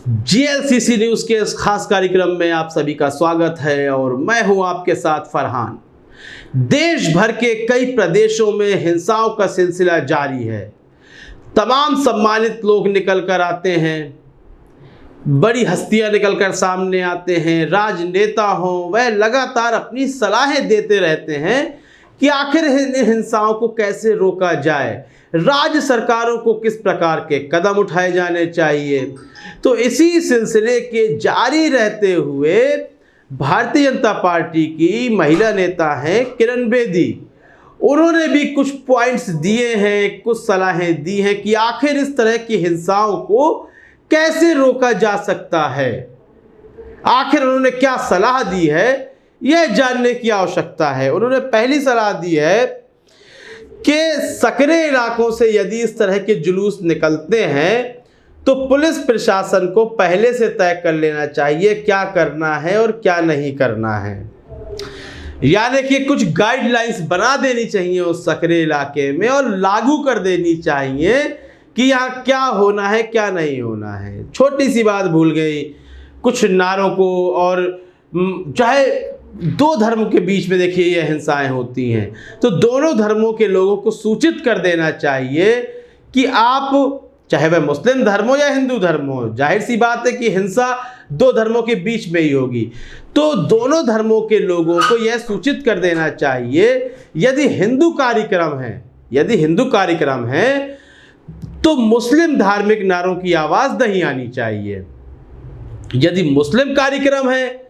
जीएलसीसी news के इस खास कार्यक्रम में आप सभी का स्वागत है और मैं हूं आपके साथ फरहान। देश भर के कई प्रदेशों में हिंसाओं का सिलसिला जारी है। तमाम सम्मानित लोग निकल कर आते हैं, बड़ी हस्तियां निकल कर सामने आते हैं, राजनेता हों वह लगातार अपनी सलाहें देते रहते हैं कि आखिर इन हिंसाओं को कैसे रोका जाए, राज्य सरकारों को किस प्रकार के कदम उठाए जाने चाहिए। तो इसी सिलसिले के जारी रहते हुए भारतीय जनता पार्टी की महिला नेता हैं किरण बेदी, उन्होंने भी कुछ पॉइंट्स दिए हैं, कुछ सलाहें दी हैं कि आखिर इस तरह की हिंसाओं को कैसे रोका जा सकता है। आखिर उन्होंने क्या सलाह दी है यह जानने की आवश्यकता है। उन्होंने पहली सलाह दी है कि सकरे इलाकों से यदि इस तरह के जुलूस निकलते हैं तो पुलिस प्रशासन को पहले से तय कर लेना चाहिए क्या करना है और क्या नहीं करना है। यानी कि कुछ गाइडलाइंस बना देनी चाहिए उस सकरे इलाके में और लागू कर देनी चाहिए कि यहाँ क्या होना है क्या नहीं होना है। छोटी सी बात भूल गई कुछ नारों को, और चाहे दो धर्म के बीच में देखिए ये हिंसाएं होती हैं तो दोनों धर्मों के लोगों को सूचित कर देना चाहिए कि आप चाहे वह मुस्लिम धर्म हो या हिंदू धर्म हो, जाहिर सी बात है कि हिंसा दो धर्मों के बीच में ही होगी, तो दोनों धर्मों के लोगों को यह सूचित कर देना चाहिए यदि हिंदू कार्यक्रम है तो मुस्लिम धार्मिक नारों की आवाज़ नहीं आनी चाहिए, यदि मुस्लिम कार्यक्रम है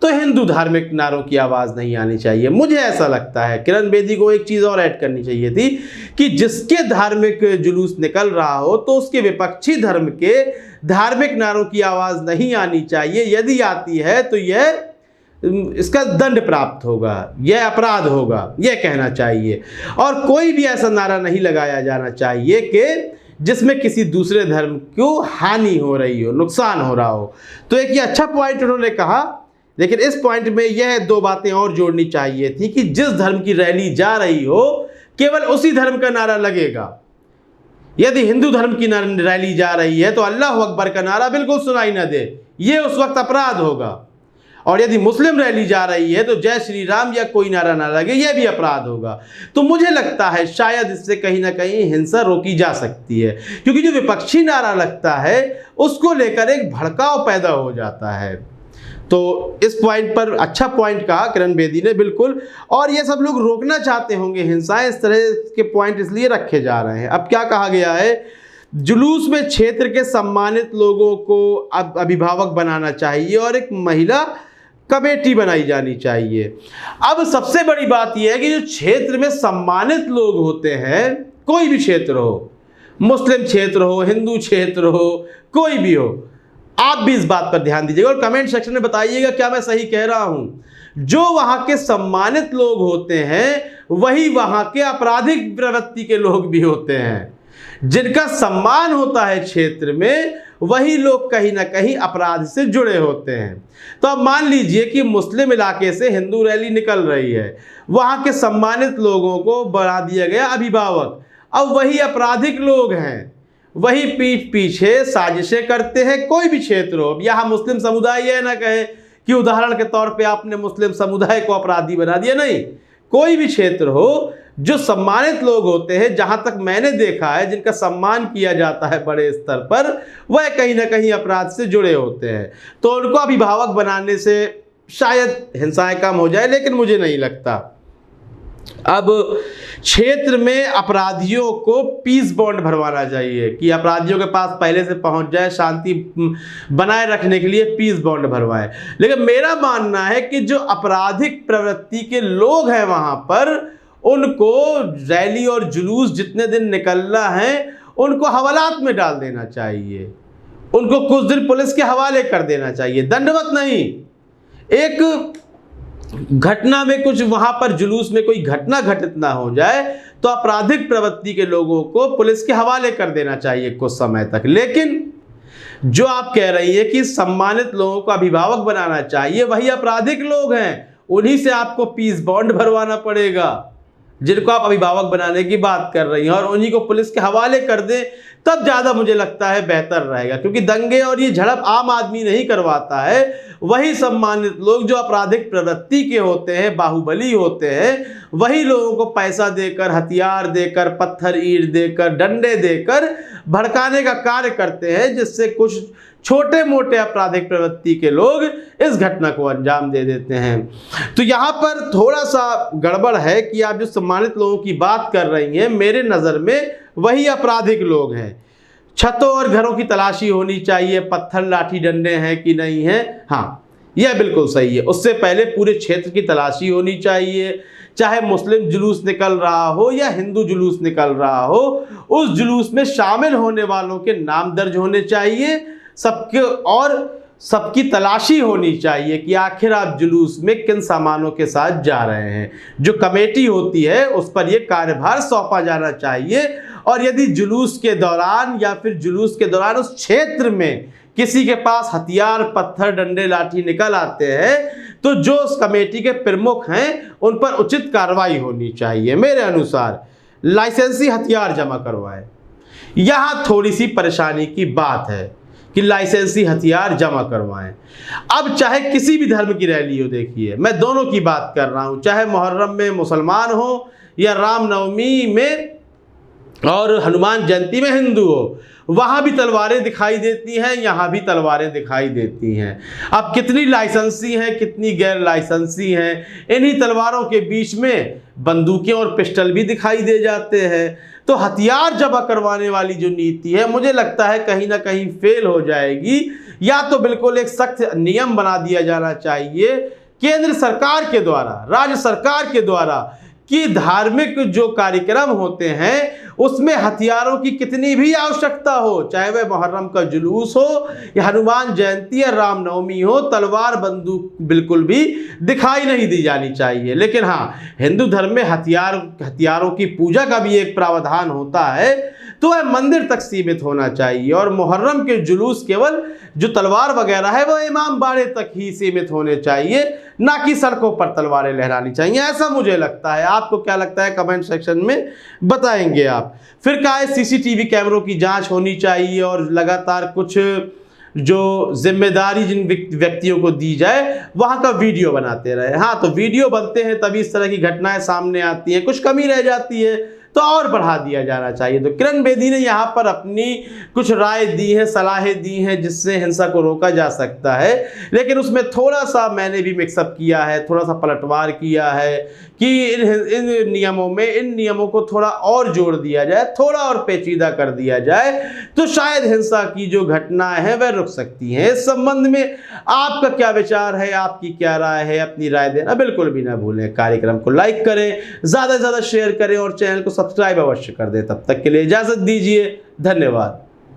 तो हिंदू धार्मिक नारों की आवाज़ नहीं आनी चाहिए। मुझे ऐसा लगता है किरण बेदी को एक चीज़ और ऐड करनी चाहिए थी कि जिसके धार्मिक जुलूस निकल रहा हो तो उसके विपक्षी धर्म के धार्मिक नारों की आवाज़ नहीं आनी चाहिए, यदि आती है तो इसका दंड प्राप्त होगा, यह अपराध होगा, यह कहना चाहिए। और कोई भी ऐसा नारा नहीं लगाया जाना चाहिए कि जिसमें किसी दूसरे धर्म को हानि हो रही हो, नुकसान हो रहा हो। तो एक ये अच्छा पॉइंट उन्होंने कहा, लेकिन इस पॉइंट में यह दो बातें और जोड़नी चाहिए थी कि जिस धर्म की रैली जा रही हो केवल उसी धर्म का नारा लगेगा। यदि हिंदू धर्म की रैली जा रही है तो अल्लाह अकबर का नारा बिल्कुल सुनाई न दे, यह उस वक्त अपराध होगा। और यदि मुस्लिम रैली जा रही है तो जय श्री राम या कोई नारा ना लगे, यह भी अपराध होगा। तो मुझे लगता है शायद इससे कहीं ना कहीं हिंसा रोकी जा सकती है, क्योंकि जो विपक्षी नारा लगता है उसको लेकर एक भड़काव पैदा हो जाता है। तो इस पॉइंट पर अच्छा पॉइंट कहा किरण बेदी ने बिल्कुल, और ये सब लोग रोकना चाहते होंगे हिंसाएं, इस तरह के पॉइंट इसलिए रखे जा रहे हैं। अब क्या कहा गया है, जुलूस में क्षेत्र के सम्मानित लोगों को अब अभिभावक बनाना चाहिए और एक महिला कमेटी बनाई जानी चाहिए। अब सबसे बड़ी बात यह है कि जो क्षेत्र में सम्मानित लोग होते हैं, कोई भी क्षेत्र हो, मुस्लिम क्षेत्र हो, हिंदू क्षेत्र हो, कोई भी हो, आप भी इस बात पर ध्यान दीजिएगा और कमेंट सेक्शन में बताइएगा क्या मैं सही कह रहा हूं। जो वहां के सम्मानित लोग होते हैं वही वहां के आपराधिक प्रवृत्ति के लोग भी होते हैं। जिनका सम्मान होता है क्षेत्र में वही लोग कहीं ना कहीं अपराध से जुड़े होते हैं। तो अब मान लीजिए कि मुस्लिम इलाके से हिंदू रैली निकल रही है, वहां के सम्मानित लोगों को बना दिया गया अभिभावक। अब वही आपराधिक लोग हैं, वही पीठ पीछे साजिशें करते हैं। कोई भी क्षेत्र हो, यहाँ मुस्लिम समुदाय यह ना कहे कि उदाहरण के तौर पे आपने मुस्लिम समुदाय को अपराधी बना दिया, नहीं, कोई भी क्षेत्र हो, जो सम्मानित लोग होते हैं, जहां तक मैंने देखा है जिनका सम्मान किया जाता है बड़े स्तर पर, वह कहीं ना कहीं अपराध से जुड़े होते हैं। तो उनको अभिभावक बनाने से शायद हिंसाएं कम हो जाए, लेकिन मुझे नहीं लगता। अब क्षेत्र में अपराधियों को पीस बॉन्ड भरवाना चाहिए कि अपराधियों के पास पहले से पहुंच जाए, शांति बनाए रखने के लिए पीस बॉन्ड भरवाए। लेकिन मेरा मानना है कि जो आपराधिक प्रवृत्ति के लोग हैं वहां पर, उनको रैली और जुलूस जितने दिन निकलना है उनको हवालात में डाल देना चाहिए, उनको कुछ दिन पुलिस के हवाले कर देना चाहिए, दंडवत नहीं। एक घटना में कुछ वहां पर जुलूस में कोई घटना घटित ना हो जाए तो आपराधिक प्रवृत्ति के लोगों को पुलिस के हवाले कर देना चाहिए कुछ समय तक। लेकिन जो आप कह रही है कि सम्मानित लोगों को अभिभावक बनाना चाहिए, वही आपराधिक लोग हैं, उन्हीं से आपको पीस बॉन्ड भरवाना पड़ेगा जिनको आप अभिभावक बनाने की बात कर रही हैं, और उन्हीं को पुलिस के हवाले कर दें तब ज़्यादा मुझे लगता है बेहतर रहेगा, क्योंकि दंगे और ये झड़प आम आदमी नहीं करवाता है, वही सम्मानित लोग जो आपराधिक प्रवृत्ति के होते हैं, बाहुबली होते हैं, वही लोगों को पैसा देकर, हथियार देकर, पत्थर ईंट देकर, डंडे देकर भड़काने का कार्य करते हैं, जिससे कुछ छोटे मोटे आपराधिक प्रवृत्ति के लोग इस घटना को अंजाम दे देते हैं। तो यहाँ पर थोड़ा सा गड़बड़ है कि आप जो सम्मानित लोगों की बात कर रही हैं, मेरे नज़र में वही आपराधिक लोग हैं। छतों और घरों की तलाशी होनी चाहिए, पत्थर लाठी डंडे हैं कि नहीं है, हाँ यह बिल्कुल सही है। उससे पहले पूरे क्षेत्र की तलाशी होनी चाहिए, चाहे मुस्लिम जुलूस निकल रहा हो या हिंदू जुलूस निकल रहा हो, उस जुलूस में शामिल होने वालों के नाम दर्ज होने चाहिए सबके, और सबकी तलाशी होनी चाहिए कि आखिर आप जुलूस में किन सामानों के साथ जा रहे हैं। जो कमेटी होती है उस पर यह कार्यभार सौंपा जाना चाहिए, और यदि जुलूस के दौरान या फिर जुलूस के दौरान उस क्षेत्र में किसी के पास हथियार, पत्थर, डंडे, लाठी निकल आते हैं, तो जो उस कमेटी के प्रमुख हैं उन पर उचित कार्रवाई होनी चाहिए। मेरे अनुसार लाइसेंसी हथियार जमा करवाएं। यहाँ थोड़ी सी परेशानी की बात है कि लाइसेंसी हथियार जमा करवाएं। अब चाहे किसी भी धर्म की रैली हो, देखिए मैं दोनों की बात कर रहा हूँ, चाहे मुहर्रम में मुसलमान हो या रामनवमी में और हनुमान जयंती में हिंदू हो, वहाँ भी तलवारें दिखाई देती हैं, यहाँ भी तलवारें दिखाई देती हैं। अब कितनी लाइसेंसी हैं, कितनी गैर लाइसेंसी हैं, इन्हीं तलवारों के बीच में बंदूकें और पिस्टल भी दिखाई दे जाते हैं। तो हथियार जमा करवाने वाली जो नीति है, मुझे लगता है कहीं ना कहीं फेल हो जाएगी। या तो बिल्कुल एक सख्त नियम बना दिया जाना चाहिए केंद्र सरकार के द्वारा, राज्य सरकार के द्वारा, कि धार्मिक जो कार्यक्रम होते हैं उसमें हथियारों की कितनी भी आवश्यकता हो, चाहे वह मुहर्रम का जुलूस हो या हनुमान जयंती या रामनवमी हो, तलवार बंदूक बिल्कुल भी दिखाई नहीं दी जानी चाहिए। लेकिन हाँ, हिंदू धर्म में हथियारों की पूजा का भी एक प्रावधान होता है, तो वह मंदिर तक सीमित होना चाहिए, और मुहर्रम के जुलूस केवल जो तलवार वगैरह है वह इमाम बाड़े तक ही सीमित होने चाहिए, ना कि सड़कों पर तलवारें लहरानी चाहिए। ऐसा मुझे लगता है। आपको क्या लगता है कमेंट सेक्शन में बताएंगे आप। फिर कहा है सीसीटीवी कैमरों की जांच होनी चाहिए, और लगातार कुछ जो जिम्मेदारी जिन व्यक्तियों को दी जाए वहां का वीडियो बनाते रहे। हाँ, तो वीडियो बनते हैं तभी इस तरह की घटनाएं सामने आती हैं, कुछ कमी रह जाती है तो और बढ़ा दिया जाना चाहिए। तो किरण बेदी ने यहाँ पर अपनी कुछ राय दी है, सलाहें दी हैं, जिससे हिंसा को रोका जा सकता है। लेकिन उसमें थोड़ा सा मैंने भी मिक्सअप किया है, थोड़ा सा पलटवार किया है कि इन नियमों में, इन नियमों को थोड़ा और जोड़ दिया जाए, थोड़ा और पेचीदा कर दिया जाए, तो शायद हिंसा की जो घटनाएं हैं वह रुक सकती हैं। इस संबंध में आपका क्या विचार है, आपकी क्या राय है, अपनी राय देना बिल्कुल भी ना भूलें। कार्यक्रम को लाइक करें, ज़्यादा से ज़्यादा शेयर करें और चैनल को सब्सक्राइब अवश्य कर दें। तब तक के लिए इजाज़त दीजिए, धन्यवाद।